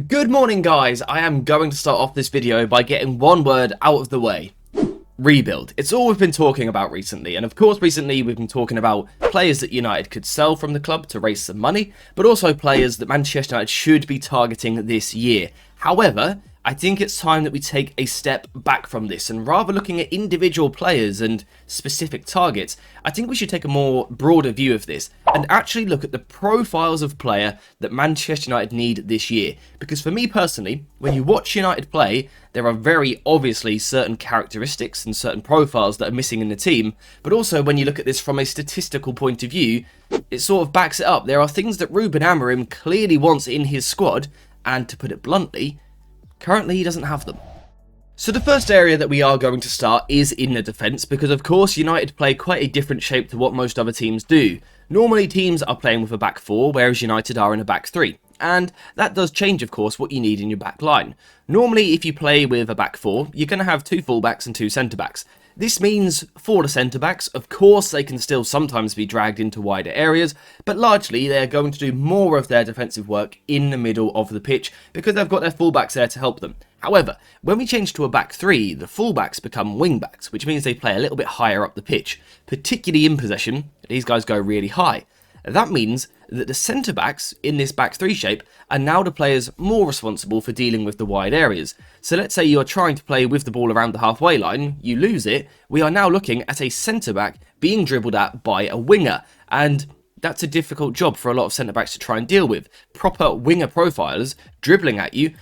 Good morning, guys. I am going to start off this video by getting one word out of the way. Rebuild. It's all we've been talking about recently, and of course recently we've been talking about players that United could sell from the club to raise some money, but also players that Manchester United should be targeting this year. However, I think it's time that we take a step back from this, and rather looking at individual players and specific targets, I think we should take a more broader view of this and actually look at the profiles of player that Manchester United need this year. Because for me personally, when you watch United play, there are very obviously certain characteristics and certain profiles that are missing in the team, but also when you look at this from a statistical point of view, it sort of backs it up. There are things that Ruben Amorim clearly wants in his squad, and to put it bluntly, currently he doesn't have them. So the first area that we are going to start is in the defence, because of course United play quite a different shape to what most other teams do. Normally teams are playing with a back four, whereas United are in a back three. And that does change, of course, what you need in your back line. Normally, if you play with a back four, you're going to have two fullbacks and two centre-backs. This means for the centre-backs, of course, they can still sometimes be dragged into wider areas, but largely they're going to do more of their defensive work in the middle of the pitch because they've got their fullbacks there to help them. However, when we change to a back three, the fullbacks become wing-backs, which means they play a little bit higher up the pitch. Particularly in possession, these guys go really high. That means that the centre-backs in this back three shape are now the players more responsible for dealing with the wide areas. So let's say you are trying to play with the ball around the halfway line, you lose it, we are now looking at a centre-back being dribbled at by a winger, and that's a difficult job for a lot of centre-backs to try and deal with. Proper winger profilers dribbling at you,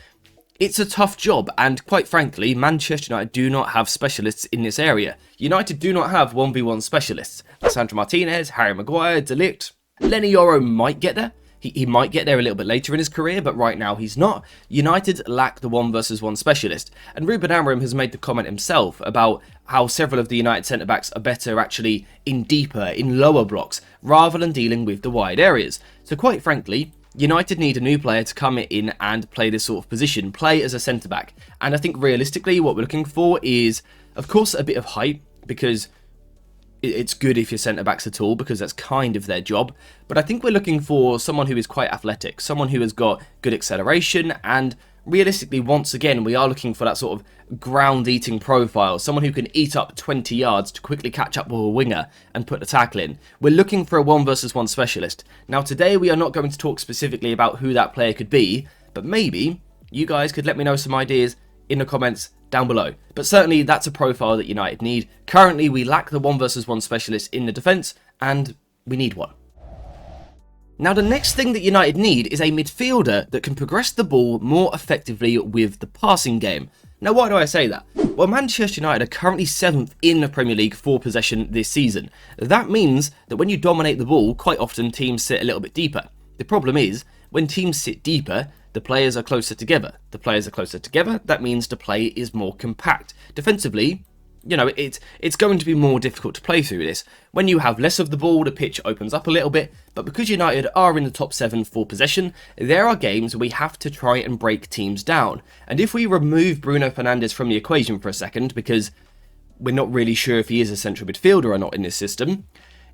it's a tough job, and quite frankly, Manchester United do not have specialists in this area. United do not have 1v1 specialists. Sandro Martinez, Harry Maguire, De Ligt. Lenny Yoro might get there. He might get there a little bit later in his career, but right now he's not. United lack the 1v1 specialist. And Ruben Amorim has made the comment himself about how several of the United centre-backs are better actually in deeper, in lower blocks, rather than dealing with the wide areas. So quite frankly, United need a new player to come in and play this sort of position, play as a centre-back. And I think realistically what we're looking for is, of course, a bit of height, because it's good if you're centre-backs at all, because that's kind of their job. But I think we're looking for someone who is quite athletic, someone who has got good acceleration, and realistically, once again, we are looking for that sort of ground-eating profile, someone who can eat up 20 yards to quickly catch up with a winger and put the tackle in. We're looking for a 1v1 specialist. Now, today we are not going to talk specifically about who that player could be, but maybe you guys could let me know some ideas in the comments down below. But certainly that's a profile that United need. Currently we lack the 1v1 specialist in the defence, and we need one. Now the next thing that United need is a midfielder that can progress the ball more effectively with the passing game. Now why do I say that? Well, Manchester United are currently 7th in the Premier League for possession this season. That means that when you dominate the ball, quite often teams sit a little bit deeper. The problem is, when teams sit deeper, the players are closer together. The players are closer together, that means the play is more compact. Defensively, you know, it's going to be more difficult to play through this. When you have less of the ball, the pitch opens up a little bit, but because United are in the top 7 for possession, there are games where we have to try and break teams down. And if we remove Bruno Fernandes from the equation for a second, because we're not really sure if he is a central midfielder or not in this system,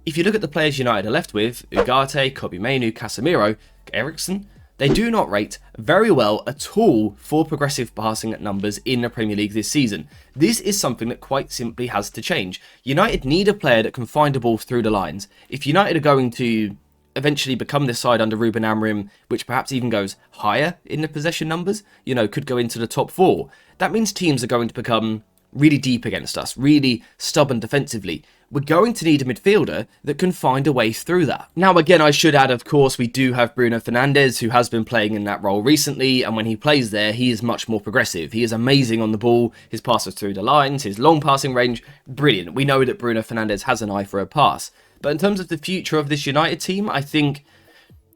if you look at the players United are left with, Ugarte, Kobbie Mainoo, Casemiro, Eriksen, they do not rate very well at all for progressive passing numbers in the Premier League this season. This is something that quite simply has to change. United need a player that can find a ball through the lines. If United are going to eventually become this side under Ruben Amorim, which perhaps even goes higher in the possession numbers, you know, could go into the top 4, that means teams are going to become really deep against us, really stubborn defensively. We're going to need a midfielder that can find a way through that. Now again, I should add, of course, we do have Bruno Fernandes, who has been playing in that role recently, and when he plays there, he is much more progressive. He is amazing on the ball, his passes through the lines, his long passing range, brilliant. We know that Bruno Fernandes has an eye for a pass. But in terms of the future of this United team, I think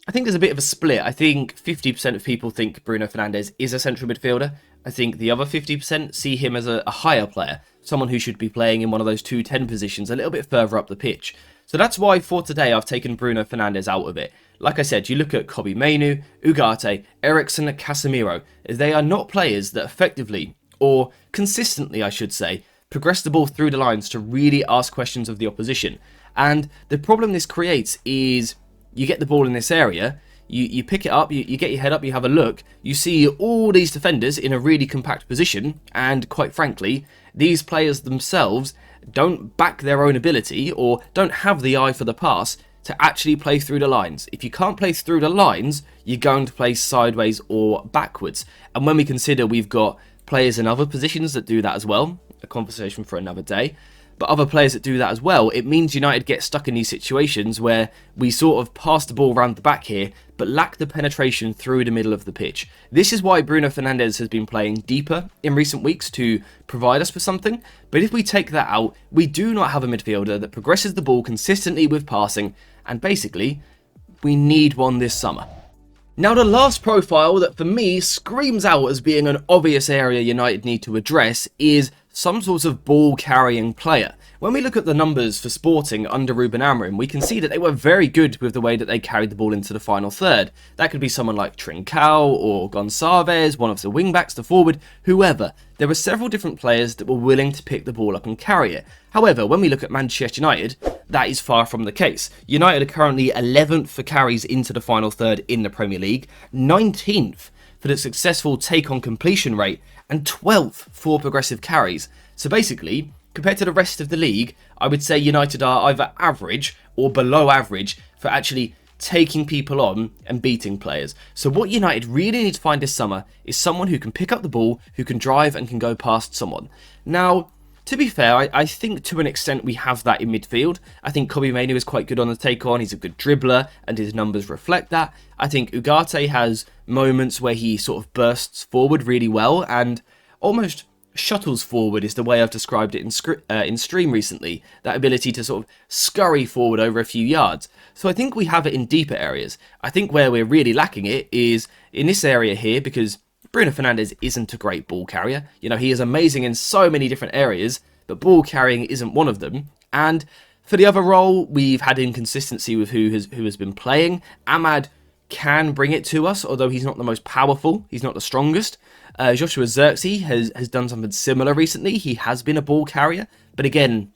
there's a bit of a split. I think 50% of people think Bruno Fernandes is a central midfielder. I think the other 50% see him as a higher player, someone who should be playing in one of those 2-10 positions a little bit further up the pitch. So that's why for today I've taken Bruno Fernandes out of it. Like I said, you look at Kobbie Mainoo, Ugarte, Eriksen, Casemiro. They are not players that effectively, or consistently I should say, progress the ball through the lines to really ask questions of the opposition. And the problem this creates is you get the ball in this area, You pick it up, you get your head up, you have a look, you see all these defenders in a really compact position, and quite frankly, these players themselves don't back their own ability or don't have the eye for the pass to actually play through the lines. If you can't play through the lines, you're going to play sideways or backwards. And when we consider we've got players in other positions that do that as well, a conversation for another day, but other players that do that as well, it means United get stuck in these situations where we sort of pass the ball around the back here, but lack the penetration through the middle of the pitch. This is why Bruno Fernandes has been playing deeper in recent weeks to provide us with something, but if we take that out, we do not have a midfielder that progresses the ball consistently with passing, and basically, we need one this summer. Now, the last profile that for me screams out as being an obvious area United need to address is some sort of ball-carrying player. When we look at the numbers for Sporting under Ruben Amorim, we can see that they were very good with the way that they carried the ball into the final third. That could be someone like Trincao or Gonçalves, one of the wing-backs, the forward, whoever. There were several different players that were willing to pick the ball up and carry it. However, when we look at Manchester United, that is far from the case. United are currently 11th for carries into the final third in the Premier League, 19th for the successful take-on completion rate, and 12th for progressive carries. So basically, compared to the rest of the league, I would say United are either average or below average for actually taking people on and beating players. So what United really need to find this summer is someone who can pick up the ball, who can drive and can go past someone. Now, to be fair, I think to an extent we have that in midfield. I think Kobbie Mainoo is quite good on the take-on. He's a good dribbler and his numbers reflect that. I think Ugarte has moments where he sort of bursts forward really well and almost shuttles forward is the way I've described it in stream recently. That ability to sort of scurry forward over a few yards. So I think we have it in deeper areas. I think where we're really lacking it is in this area here, because Bruno Fernandes isn't a great ball carrier. You know, he is amazing in so many different areas, but ball carrying isn't one of them. And for the other role, we've had inconsistency with who has been playing. Ahmad can bring it to us, although he's not the most powerful. He's not the strongest. Joshua Zirkzee has done something similar recently. He has been a ball carrier, but again,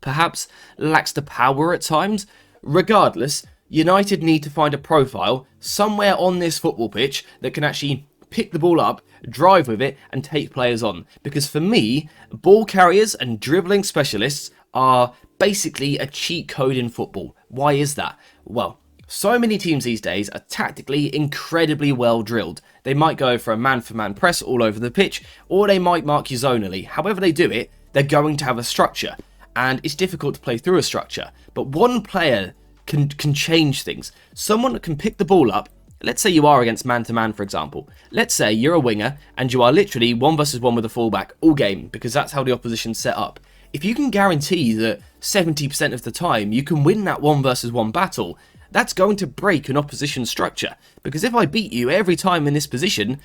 perhaps lacks the power at times. Regardless, United need to find a profile somewhere on this football pitch that can actually pick the ball up, drive with it, and take players on. Because for me, ball carriers and dribbling specialists are basically a cheat code in football. Why is that? Well, so many teams these days are tactically incredibly well drilled. They might go for a man-for-man press all over the pitch, or they might mark you zonally. However they do it, they're going to have a structure, and it's difficult to play through a structure. But one player can change things. Someone that can pick the ball up. Let's say you are against man-to-man, for example. Let's say you're a winger, and you are literally 1v1 with a fullback all game, because that's how the opposition's set up. If you can guarantee that 70% of the time you can win that 1v1 battle, that's going to break an opposition structure. Because if I beat you every time in this position,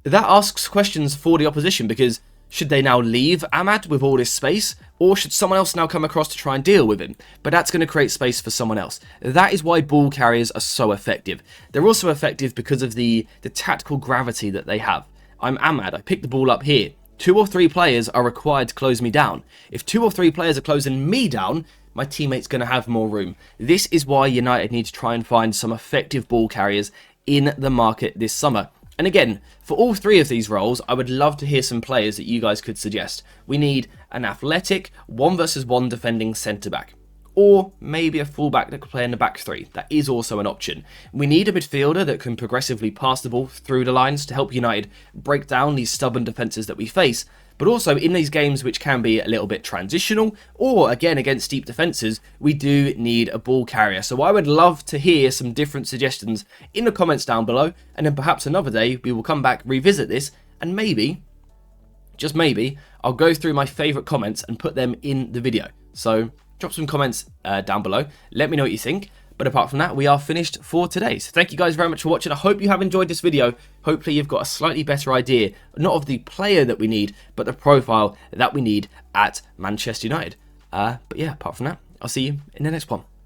that asks questions for the opposition, because should they now leave Ahmad with all this space, or should someone else now come across to try and deal with him? But that's going to create space for someone else. That is why ball carriers are so effective. They're also effective because of the tactical gravity that they have. I'm Ahmad, I pick the ball up here. 2 or 3 players are required to close me down. If 2 or 3 players are closing me down, my teammate's going to have more room. This is why United need to try and find some effective ball carriers in the market this summer. And again, for all 3 of these roles, I would love to hear some players that you guys could suggest. We need an athletic 1v1 defending centre-back. Or maybe a fullback that could play in the back 3. That is also an option. We need a midfielder that can progressively pass the ball through the lines to help United break down these stubborn defences that we face. But also in these games which can be a little bit transitional, or again against deep defences, we do need a ball carrier. So I would love to hear some different suggestions in the comments down below, and then perhaps another day we will come back, revisit this, and maybe, just maybe, I'll go through my favourite comments and put them in the video. So drop some comments down below, let me know what you think. But apart from that, we are finished for today. So thank you guys very much for watching. I hope you have enjoyed this video. Hopefully you've got a slightly better idea, not of the player that we need, but the profile that we need at Manchester United. But yeah, apart from that, I'll see you in the next one.